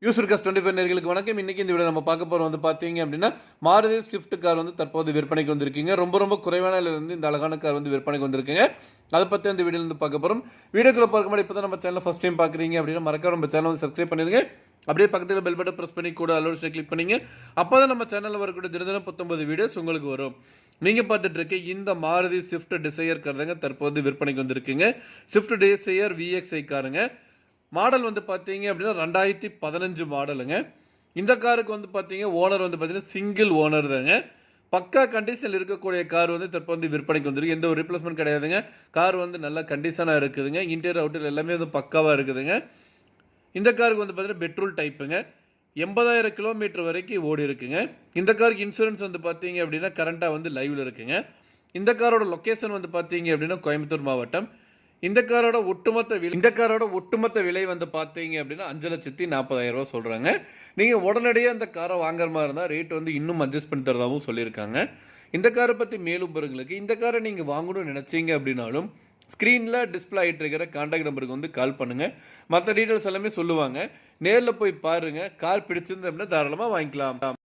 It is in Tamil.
யூசர் காஸ் 25 நேர்களுக்கு வணக்கம். இன்னைக்கு இந்த வீடியோ நம்ம பார்க்க போறோம் வந்து பார்த்தீங்க அப்படின்னா மாருதி ஸ்விஃப்ட் கார் வந்து தற்போது விற்பனைக்கு வந்திருக்கீங்க. ரொம்ப குறைவான விலையில இருந்து இந்த அழகான கார் வந்து விற்பனைக்கு வந்திருக்குங்க. அதை பற்றி அந்த வீடியோல இருந்து பார்க்க போறோம். வீடியோக்குள்ள பார்க்க முன்னாடி இப்போ தான் நம்ம சேனலை ஃபர்ஸ்ட் டைம் பார்க்குறீங்க அப்படின்னா மறக்காம நம்ம சேனலை வந்து சப்ஸ்கிரைப் பண்ணிருங்க. அப்படியே பக்கத்தில் பெல் பட்டன் ப்ரெஸ் பண்ணி கூட அலோஷனை கிளிக் பண்ணிங்க. அப்போ தான் நம்ம சேனலில் வரக்கூடிய தினம் 19 வீடியோஸ் உங்களுக்கு வரும். நீங்கள் பார்த்துட்டு இருக்க இந்த மாருதி ஸ்விஃப்ட் டிசையர் கார் தாங்க தற்போது விற்பனைக்கு வந்திருக்குங்க. Swift desire VXI காருங்க. மாடல் வந்து பார்த்தீங்க அப்படின்னா 2015 மாடலுங்க. இந்த காருக்கு வந்து பார்த்தீங்க ஓனர் வந்து பார்த்தீங்கன்னா சிங்கிள் ஓனர் தாங்க. பக்கா கண்டிஷனில் இருக்கக்கூடிய கார் வந்து தற்போது விற்பனைக்கு வந்துருக்கு. எந்த ஒரு ரீப்ளேஸ்மெண்ட் கிடையாதுங்க. கார் வந்து நல்ல கண்டிஷனாக இருக்குதுங்க. இன்டீரியர் அவுட்டர் எல்லாமே வந்து பக்காவாக இருக்குதுங்க. இந்த காருக்கு வந்து பார்த்தீங்கன்னா பெட்ரோல் டைப்புங்க. 80,000 கிலோமீட்டர் வரைக்கும் ஓடி இருக்குங்க. இந்த காருக்கு இன்சூரன்ஸ் வந்து பார்த்தீங்க அப்படின்னா கரண்ட்டாக வந்து லைவில் இருக்குங்க. இந்த காரோட லொக்கேஷன் வந்து பார்த்தீங்க அப்படின்னா கோயம்புத்தூர் மாவட்டம். இந்த காரோட ஒட்டுமொத்த விலை வந்து பார்த்தீங்க அப்படின்னா 5,40,000 ரூபா சொல்கிறாங்க. நீங்கள் உடனடியாக இந்த காரை வாங்குற மாதிரி இருந்தால் ரேட் வந்து இன்னும் அட்ஜஸ்ட் பண்ணி தரதாகவும் சொல்லியிருக்காங்க. இந்த காரை பற்றி மேலும் விவரங்களுக்கு இந்த காரை நீங்கள் வாங்கணும்னு நினச்சிங்க அப்படின்னாலும் ஸ்க்ரீனில் டிஸ்பிளே ஆகிட்டு இருக்கிற கான்டாக்ட் நம்பருக்கு வந்து கால் பண்ணுங்கள். மற்ற டீட்டெயில்ஸ் எல்லாமே சொல்லுவாங்க. நேரில் போய் பாருங்கள். கார் பிடிச்சிருந்து அப்படின்னா தாராளமாக வாங்கிக்கலாம்.